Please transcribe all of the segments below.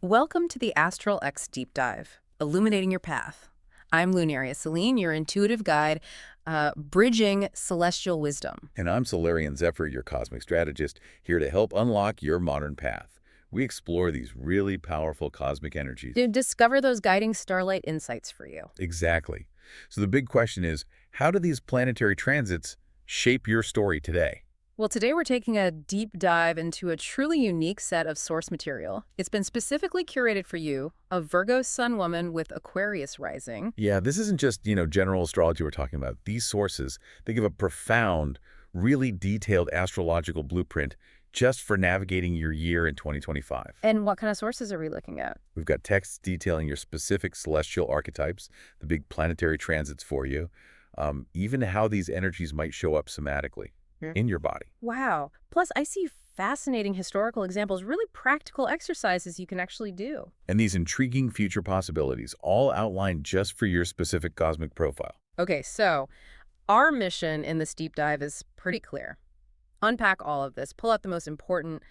Welcome to the ASTRALX Deep Dive, illuminating your path. I'm Lunaria Celine, your intuitive guide, bridging celestial wisdom. And I'm Solarian Zephyr, your cosmic strategist, here to help unlock your modern path. We explore these really powerful cosmic energies. To discover those guiding starlight insights for you. Exactly. So the big question is, how do these planetary transits shape your story today? Well, today we're taking a deep dive into a truly unique set of source material. It's been specifically curated for you, a Virgo sun woman with Aquarius rising. Yeah, this isn't just, general astrology we're talking about. These sources, they give a profound, really detailed astrological blueprint just for navigating your year in 2025. And what kind of sources are we looking at? We've got texts detailing your specific celestial archetypes, the big planetary transits for you, even how these energies might show up somatically in your body. Wow. Plus, I see fascinating historical examples, really practical exercises you can actually do. And these intriguing future possibilities, all outlined just for your specific cosmic profile. Okay, so our mission in this deep dive is pretty clear. Unpack all of this, pull out the most important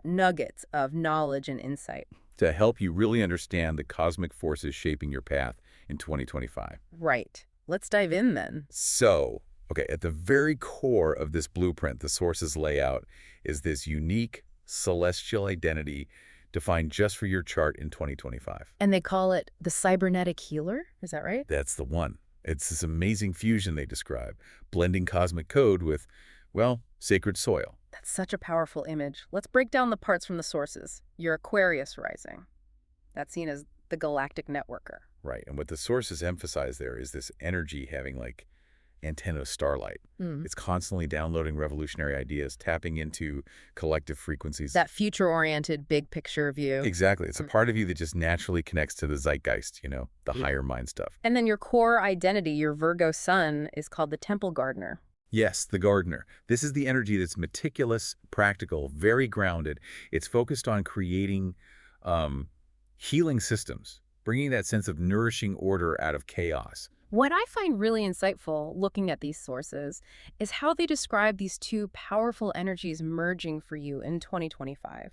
nuggets of knowledge and insight. To help you really understand the cosmic forces shaping your path in 2025. Right. Let's dive in then. So, okay, at the very core of this blueprint, the sources layout, is this unique celestial identity defined just for your chart in 2025. And they call it the cybernetic healer, is that right? That's the one. It's this amazing fusion they describe, blending cosmic code with, well, sacred soil. That's such a powerful image. Let's break down the parts from the sources. Your Aquarius rising. That's seen as the galactic networker. Right, and what the sources emphasize there is this energy having like antenna starlight. It's constantly downloading revolutionary ideas, tapping into collective frequencies. That future-oriented big picture view. Exactly. It's a part of you that just naturally connects to the zeitgeist, the higher mind stuff. And then your core identity, your Virgo sun, is called the temple gardener. Yes, the gardener. This is the energy that's meticulous, practical, very grounded. It's focused on creating healing systems, bringing that sense of nourishing order out of chaos. What I find really insightful looking at these sources is how they describe these two powerful energies merging for you in 2025.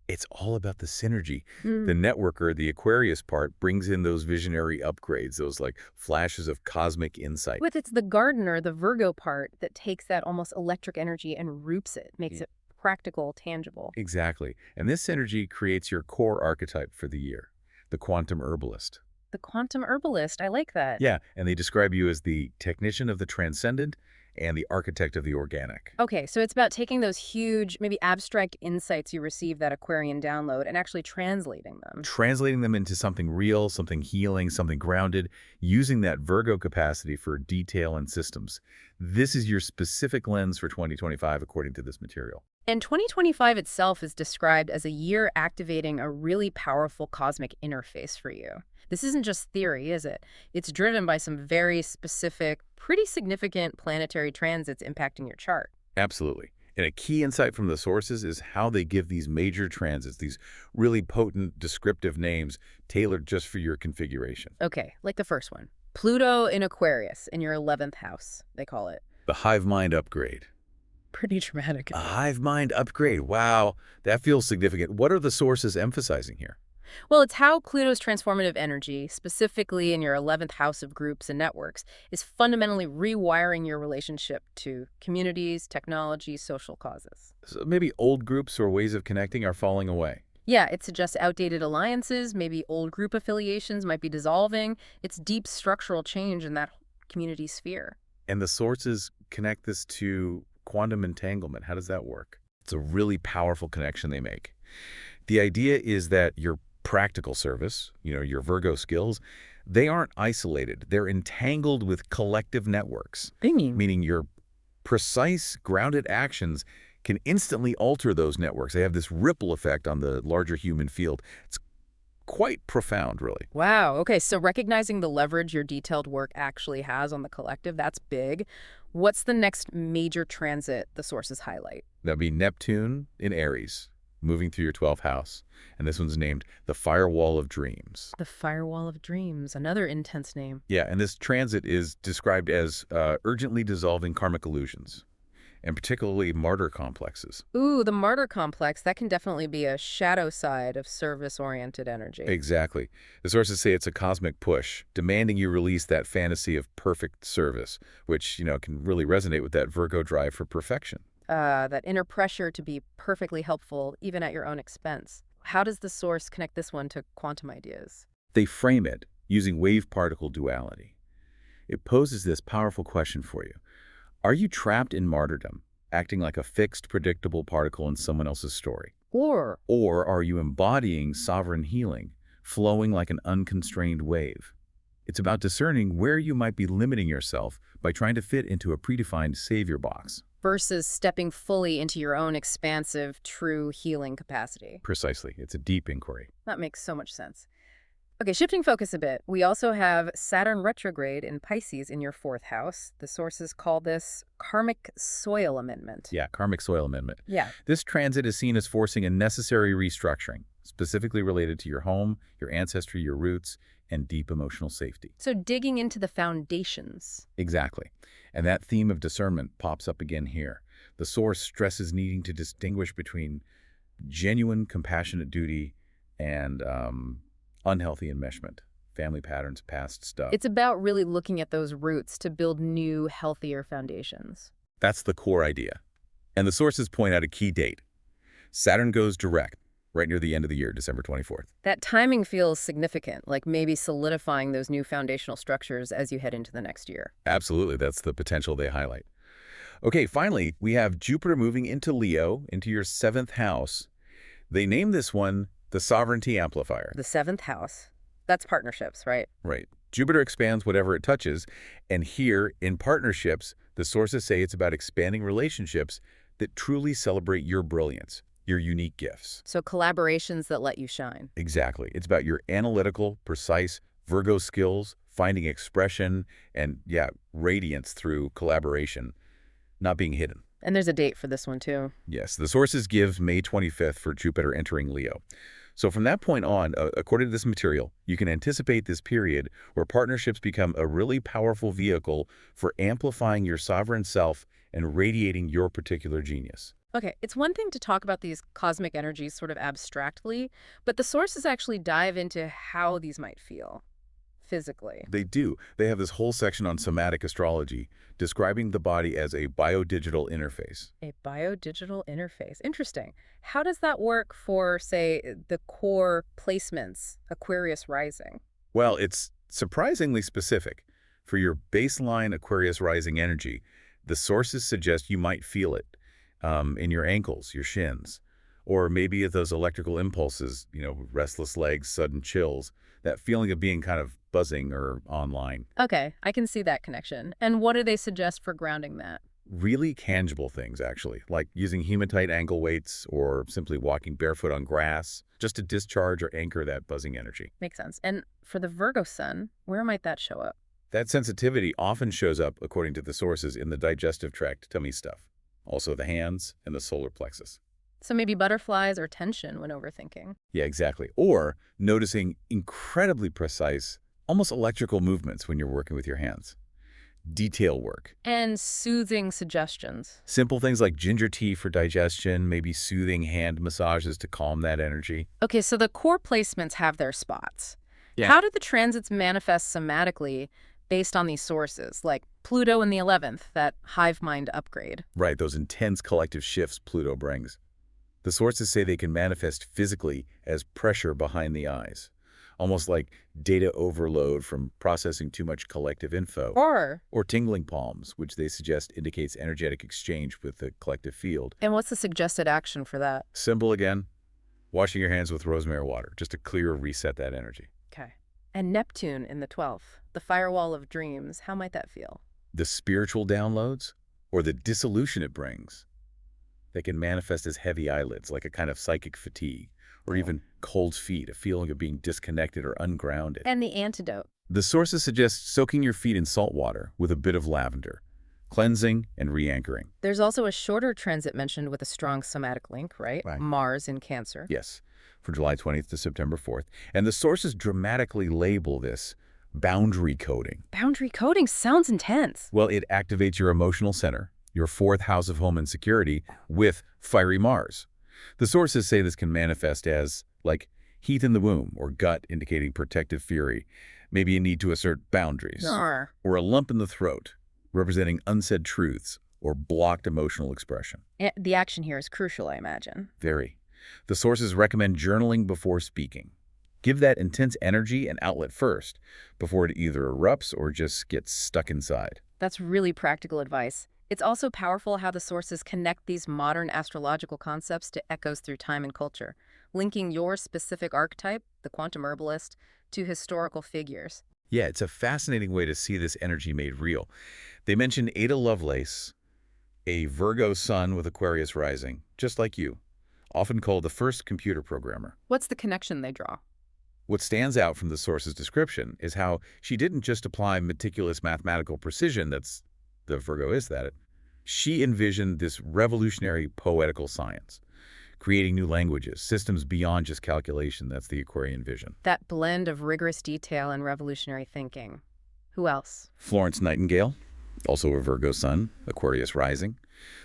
It's all about the synergy. The networker, the Aquarius part, brings in those visionary upgrades, those like flashes of cosmic insight. With it's the gardener, the Virgo part, that takes that almost electric energy and roots it, makes it practical, tangible. Exactly. And this synergy creates your core archetype for the year, the quantum herbalist. The quantum herbalist, I like that. Yeah, and they describe you as the technician of the transcendent and the architect of the organic. Okay, so it's about taking those huge, maybe abstract insights you receive that Aquarian download and actually translating them. Translating them into something real, something healing, something grounded, using that Virgo capacity for detail and systems. This is your specific lens for 2025, according to this material. And 2025 itself is described as a year activating a really powerful cosmic interface for you. This isn't just theory, is it? It's driven by some very specific, pretty significant planetary transits impacting your chart. Absolutely. And a key insight from the sources is how they give these major transits, these really potent descriptive names tailored just for your configuration. Okay, like the first one. Pluto in Aquarius in your 11th house, they call it. The hive mind upgrade. Pretty dramatic. A hive mind upgrade. Wow, that feels significant. What are the sources emphasizing here? Well, it's how Pluto's transformative energy, specifically in your 11th house of groups and networks, is fundamentally rewiring your relationship to communities, technology, social causes. So maybe old groups or ways of connecting are falling away. Yeah, it suggests outdated alliances, maybe old group affiliations might be dissolving. It's deep structural change in that community sphere. And the sources connect this to quantum entanglement. How does that work? It's a really powerful connection they make. The idea is that your practical service, your Virgo skills, they aren't isolated. They're entangled with collective networks. Meaning your precise, grounded actions can instantly alter those networks. They have this ripple effect on the larger human field. It's quite profound, really. Wow. Okay, so recognizing the leverage your detailed work actually has on the collective, that's big. What's the next major transit the sources highlight? That'd be Neptune in Aries, moving through your 12th house. And this one's named the Firewall of Dreams. The Firewall of Dreams, another intense name. Yeah, and this transit is described as urgently dissolving karmic illusions. and particularly martyr complexes. Ooh, the martyr complex, that can definitely be a shadow side of service-oriented energy. Exactly. The sources say it's a cosmic push, demanding you release that fantasy of perfect service, which, can really resonate with that Virgo drive for perfection. That inner pressure to be perfectly helpful, even at your own expense. How does the source connect this one to quantum ideas? They frame it using wave-particle duality. It poses this powerful question for you. Are you trapped in martyrdom, acting like a fixed, predictable particle in someone else's story? Or are you embodying sovereign healing, flowing like an unconstrained wave? It's about discerning where you might be limiting yourself by trying to fit into a predefined savior box. Versus stepping fully into your own expansive, true healing capacity. Precisely. It's a deep inquiry. That makes so much sense. Okay, shifting focus a bit, we also have Saturn retrograde in Pisces in your 4th house. The sources call this karmic soil amendment. Yeah, karmic soil amendment. Yeah. This transit is seen as forcing a necessary restructuring, specifically related to your home, your ancestry, your roots, and deep emotional safety. So digging into the foundations. Exactly. And that theme of discernment pops up again here. The source stresses needing to distinguish between genuine, compassionate duty and unhealthy enmeshment, family patterns, past stuff. It's about really looking at those roots to build new, healthier foundations. That's the core idea. And the sources point out a key date. Saturn goes direct, right near the end of the year, December 24th. That timing feels significant, like maybe solidifying those new foundational structures as you head into the next year. Absolutely, that's the potential they highlight. Okay, finally, we have Jupiter moving into Leo, into your 7th house. They name this one the Sovereignty Amplifier. The 7th house. That's partnerships, right? Right. Jupiter expands whatever it touches, and here, in partnerships, the sources say it's about expanding relationships that truly celebrate your brilliance, your unique gifts. So collaborations that let you shine. Exactly. It's about your analytical, precise Virgo skills, finding expression, and, radiance through collaboration, not being hidden. And there's a date for this one, too. Yes, the sources give May 25th for Jupiter entering Leo. So from that point on, according to this material, you can anticipate this period where partnerships become a really powerful vehicle for amplifying your sovereign self and radiating your particular genius. Okay, it's one thing to talk about these cosmic energies sort of abstractly, but the sources actually dive into how these might feel physically. They do. They have this whole section on somatic astrology, describing the body as a biodigital interface. A biodigital interface. Interesting. How does that work for, say, the core placements, Aquarius rising? Well, it's surprisingly specific. For your baseline Aquarius rising energy, the sources suggest you might feel it in your ankles, your shins, or maybe those electrical impulses, restless legs, sudden chills, that feeling of being kind of buzzing or online. Okay, I can see that connection. And what do they suggest for grounding that? Really tangible things, actually, like using hematite ankle weights or simply walking barefoot on grass, just to discharge or anchor that buzzing energy. Makes sense. And for the Virgo sun, where might that show up? That sensitivity often shows up, according to the sources, in the digestive tract tummy stuff, also the hands and the solar plexus. So maybe butterflies or tension when overthinking. Yeah, exactly. Or noticing incredibly precise, almost electrical movements when you're working with your hands. Detail work. And soothing suggestions. Simple things like ginger tea for digestion, maybe soothing hand massages to calm that energy. Okay, so the core placements have their spots. Yeah. How do the transits manifest somatically based on these sources, like Pluto in the 11th, that hive mind upgrade? Right, those intense collective shifts Pluto brings. The sources say they can manifest physically as pressure behind the eyes, almost like data overload from processing too much collective info. Or tingling palms, which they suggest indicates energetic exchange with the collective field. And what's the suggested action for that? Simple again, washing your hands with rosemary water, just to clear or reset that energy. Okay. And Neptune in the 12th, the firewall of dreams, how might that feel? The spiritual downloads or the dissolution it brings. They can manifest as heavy eyelids, like a kind of psychic fatigue, or even cold feet, a feeling of being disconnected or ungrounded. And the antidote? The sources suggest soaking your feet in salt water with a bit of lavender, cleansing and re-anchoring. There's also a shorter transit mentioned with a strong somatic link, right? Right. Mars in Cancer. Yes, from July 20th to September 4th. And the sources dramatically label this boundary coding. Boundary coding sounds intense. Well, it activates your emotional center, your fourth house of home and security, with fiery Mars. The sources say this can manifest as, like, heat in the womb or gut indicating protective fury, maybe a need to assert boundaries, Arr. or a lump in the throat, representing unsaid truths or blocked emotional expression. The action here is crucial, I imagine. Very. The sources recommend journaling before speaking. Give that intense energy an outlet first, before it either erupts or just gets stuck inside. That's really practical advice. It's also powerful how the sources connect these modern astrological concepts to echoes through time and culture, linking your specific archetype, the quantum herbalist, to historical figures. Yeah, it's a fascinating way to see this energy made real. They mention Ada Lovelace, a Virgo sun with Aquarius rising, just like you, often called the first computer programmer. What's the connection they draw? What stands out from the source's description is how she didn't just apply meticulous mathematical precision, that's the Virgo is that. She envisioned this revolutionary poetical science, creating new languages, systems beyond just calculation. That's the Aquarian vision. That blend of rigorous detail and revolutionary thinking. Who else? Florence Nightingale, also a Virgo sun, Aquarius rising.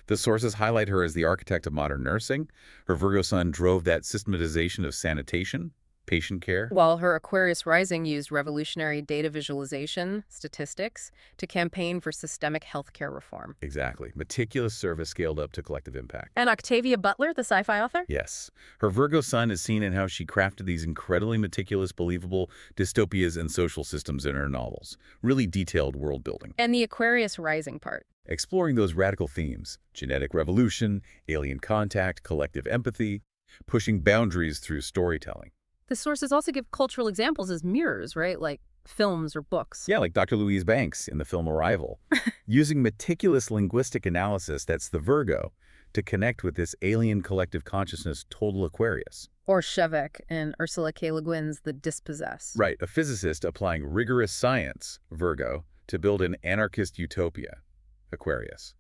The sources highlight her as the architect of modern nursing. Her Virgo sun drove that systematization of sanitation, patient care. While her Aquarius rising used revolutionary data visualization, statistics, to campaign for systemic healthcare reform. Exactly. Meticulous service scaled up to collective impact. And Octavia Butler, the sci-fi author? Yes. Her Virgo sun is seen in how she crafted these incredibly meticulous, believable dystopias and social systems in her novels. Really detailed world building. And the Aquarius rising part. Exploring those radical themes, genetic revolution, alien contact, collective empathy, pushing boundaries through storytelling. The sources also give cultural examples as mirrors, right? Like films or books. Yeah, like Dr. Louise Banks in the film Arrival. Using meticulous linguistic analysis, that's the Virgo, to connect with this alien collective consciousness, total Aquarius. Or Shevek in Ursula K. Le Guin's The Dispossessed. Right, a physicist applying rigorous science, Virgo, to build an anarchist utopia, Aquarius.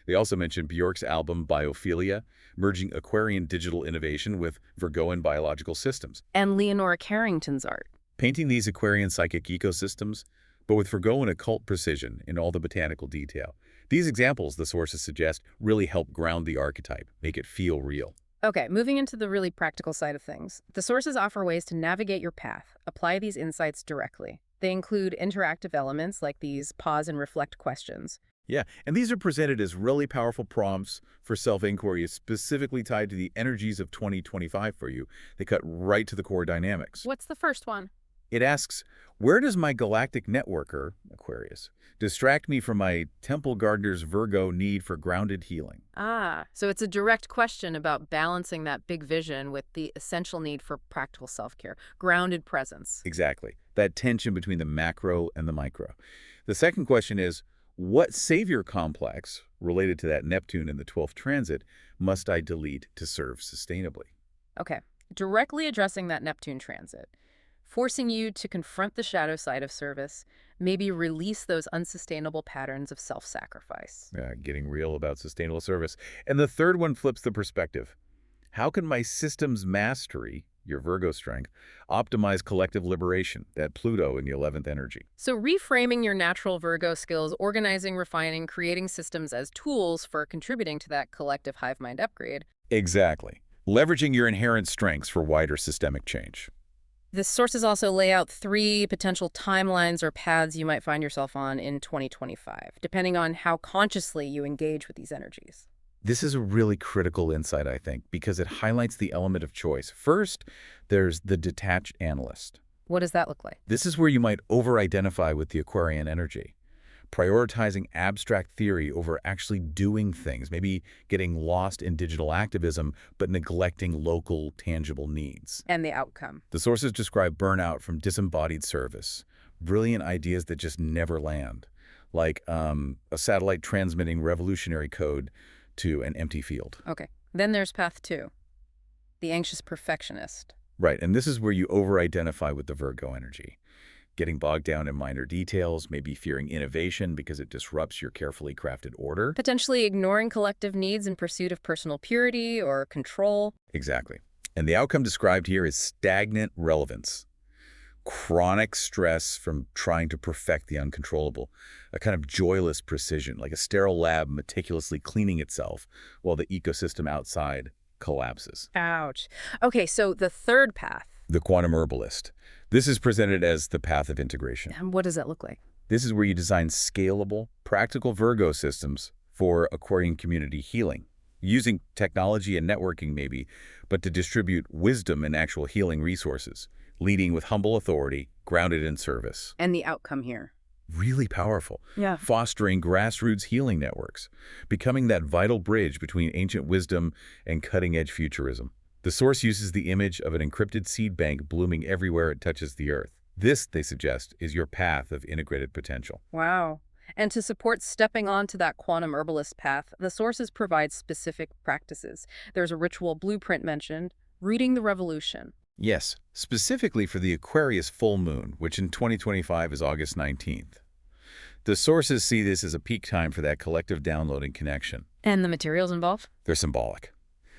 They also mention Bjork's album Biophilia, merging Aquarian digital innovation with Virgoan biological systems. And Leonora Carrington's art. Painting these Aquarian psychic ecosystems, but with Virgoan occult precision in all the botanical detail. These examples, the sources suggest, really help ground the archetype, make it feel real. Okay, moving into the really practical side of things. The sources offer ways to navigate your path, apply these insights directly. They include interactive elements like these pause and reflect questions. Yeah, and these are presented as really powerful prompts for self-inquiry, specifically tied to the energies of 2025 for you. They cut right to the core dynamics. What's the first one? It asks, where does my galactic networker, Aquarius, distract me from my Temple Gardener's Virgo need for grounded healing? Ah, so it's a direct question about balancing that big vision with the essential need for practical self-care, grounded presence. Exactly, that tension between the macro and the micro. The second question is, what savior complex, related to that Neptune in the 12th transit, must I delete to serve sustainably? Okay, directly addressing that Neptune transit, forcing you to confront the shadow side of service, maybe release those unsustainable patterns of self-sacrifice. Yeah, getting real about sustainable service. And the third one flips the perspective. How can my systems mastery, your Virgo strength, optimize collective liberation, that Pluto in the 11th energy? So reframing your natural Virgo skills, organizing, refining, creating systems as tools for contributing to that collective hive mind upgrade. Exactly. Leveraging your inherent strengths for wider systemic change. The sources also lay out 3 potential timelines or paths you might find yourself on in 2025, depending on how consciously you engage with these energies. This is a really critical insight, I think, because it highlights the element of choice. First, there's the detached analyst. What does that look like? This is where you might over-identify with the Aquarian energy, prioritizing abstract theory over actually doing things, maybe getting lost in digital activism, but neglecting local, tangible needs. And the outcome. The sources describe burnout from disembodied service, brilliant ideas that just never land, like a satellite transmitting revolutionary code to an empty field. Okay. Then there's path 2, the anxious perfectionist. Right, and this is where you over-identify with the Virgo energy, getting bogged down in minor details, maybe fearing innovation because it disrupts your carefully crafted order. Potentially ignoring collective needs in pursuit of personal purity or control. Exactly. And the outcome described here is stagnant relevance, chronic stress from trying to perfect the uncontrollable, a kind of joyless precision, like a sterile lab meticulously cleaning itself while the ecosystem outside collapses. Ouch. Okay, so the third path. The quantum herbalist. This is presented as the path of integration. And what does that look like? This is where you design scalable, practical Virgo systems for Aquarian community healing, using technology and networking maybe, but to distribute wisdom and actual healing resources, leading with humble authority, grounded in service. And the outcome here. Really powerful. Yeah. Fostering grassroots healing networks, becoming that vital bridge between ancient wisdom and cutting-edge futurism. The source uses the image of an encrypted seed bank blooming everywhere it touches the earth. This, they suggest, is your path of integrated potential. Wow. And to support stepping onto that quantum herbalist path, the sources provide specific practices. There's a ritual blueprint mentioned, reading the revolution. Yes, specifically for the Aquarius Full Moon, which in 2025 is August 19th. The sources see this as a peak time for that collective downloading connection. And the materials involved? They're symbolic.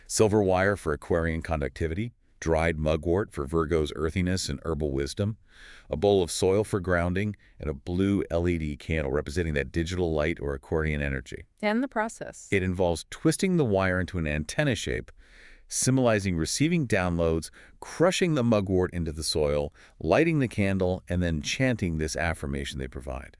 Silver wire for Aquarian conductivity, dried mugwort for Virgo's earthiness and herbal wisdom, a bowl of soil for grounding, and a blue LED candle representing that digital light or Aquarian energy. And the process. It involves twisting the wire into an antenna shape, symbolizing receiving downloads, crushing the mugwort into the soil, lighting the candle, and then chanting this affirmation they provide.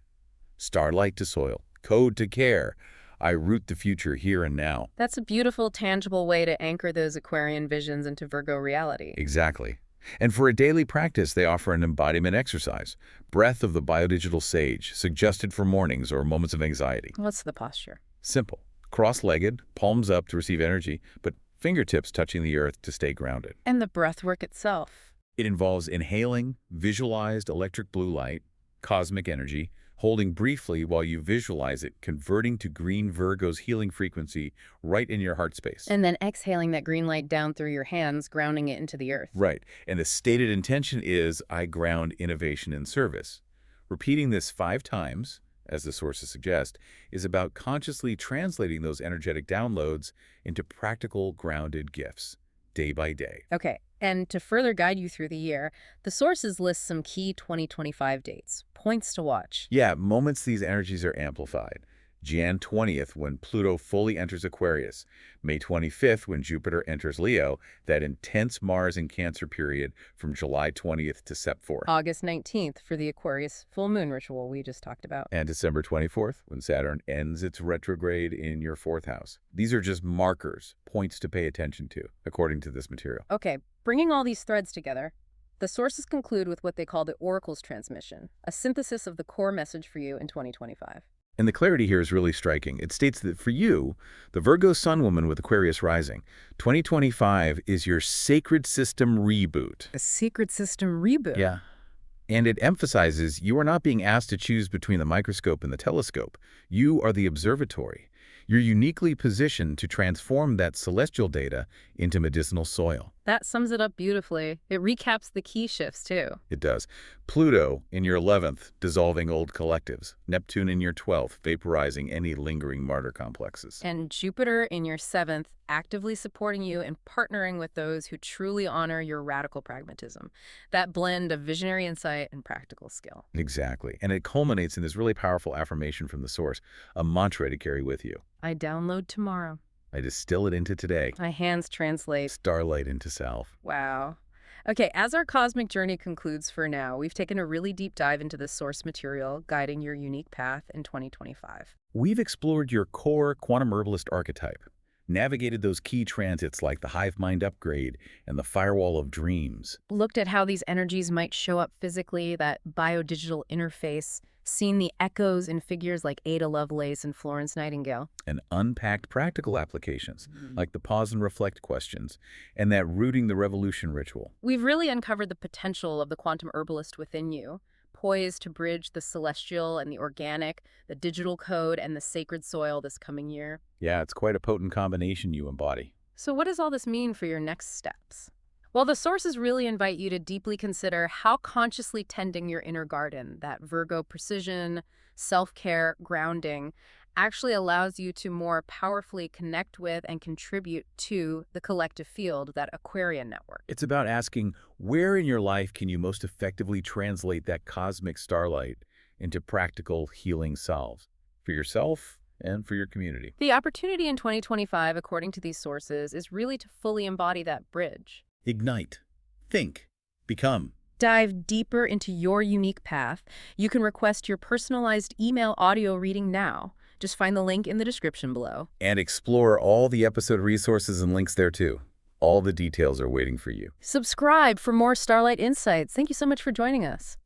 Starlight to soil, code to care. I root the future here and now. That's a beautiful, tangible way to anchor those Aquarian visions into Virgo reality. Exactly. And for a daily practice, they offer an embodiment exercise, Breath of the Biodigital Sage, suggested for mornings or moments of anxiety. What's the posture? Simple. Cross-legged, palms up to receive energy, but fingertips touching the earth to stay grounded. And the breath work itself. It involves inhaling visualized electric blue light, cosmic energy, holding briefly while you visualize it, converting to green Virgo's healing frequency right in your heart space. And then exhaling that green light down through your hands, grounding it into the earth. Right. And the stated intention is, I ground innovation in service. Repeating this 5 times, as the sources suggest, is about consciously translating those energetic downloads into practical, grounded gifts, day by day. Okay, and to further guide you through the year, the sources list some key 2025 dates, points to watch. Yeah, moments these energies are amplified. Jan 20th, when Pluto fully enters Aquarius. May 25th, when Jupiter enters Leo, that intense Mars in Cancer period from July 20th to Sep 4th. August 19th for the Aquarius Full Moon ritual we just talked about. And December 24th, when Saturn ends its retrograde in your 4th house. These are just markers, points to pay attention to, according to this material. Okay, bringing all these threads together, the sources conclude with what they call the Oracle's transmission, a synthesis of the core message for you in 2025. And the clarity here is really striking. It states that for you, the Virgo Sun woman with Aquarius rising, 2025 is your sacred system reboot. A sacred system reboot? Yeah. And it emphasizes you are not being asked to choose between the microscope and the telescope. You are the observatory. You're uniquely positioned to transform that celestial data into medicinal soil. That sums it up beautifully. It recaps the key shifts, too. It does. Pluto in your 11th, dissolving old collectives. Neptune in your 12th, vaporizing any lingering martyr complexes. And Jupiter in your 7th, actively supporting you and partnering with those who truly honor your radical pragmatism. That blend of visionary insight and practical skill. Exactly. And it culminates in this really powerful affirmation from the source, a mantra to carry with you. I download tomorrow. I distill it into today. My hands translate. Starlight into self. Wow. Okay, as our cosmic journey concludes for now, we've taken a really deep dive into the source material guiding your unique path in 2025. We've explored your core quantum herbalist archetype, navigated those key transits like the hive mind upgrade and the firewall of dreams. Looked at how these energies might show up physically, that biodigital interface, seen the echoes in figures like Ada Lovelace and Florence Nightingale. And unpacked practical applications, like the pause and reflect questions, and that rooting the revolution ritual. We've really uncovered the potential of the quantum herbalist within you, poised to bridge the celestial and the organic, the digital code and the sacred soil this coming year. Yeah, it's quite a potent combination you embody. So what does all this mean for your next steps? Well, the sources really invite you to deeply consider how consciously tending your inner garden, that Virgo precision, self-care, grounding, actually allows you to more powerfully connect with and contribute to the collective field, that Aquarian network. It's about asking, where in your life can you most effectively translate that cosmic starlight into practical healing salves for yourself and for your community? The opportunity in 2025, according to these sources, is really to fully embody that bridge. Ignite. Think. Become. Dive deeper into your unique path. You can request your personalized email audio reading now. Just find the link in the description below. And explore all the episode resources and links there too. All the details are waiting for you. Subscribe for more Starlight Insights. Thank you so much for joining us.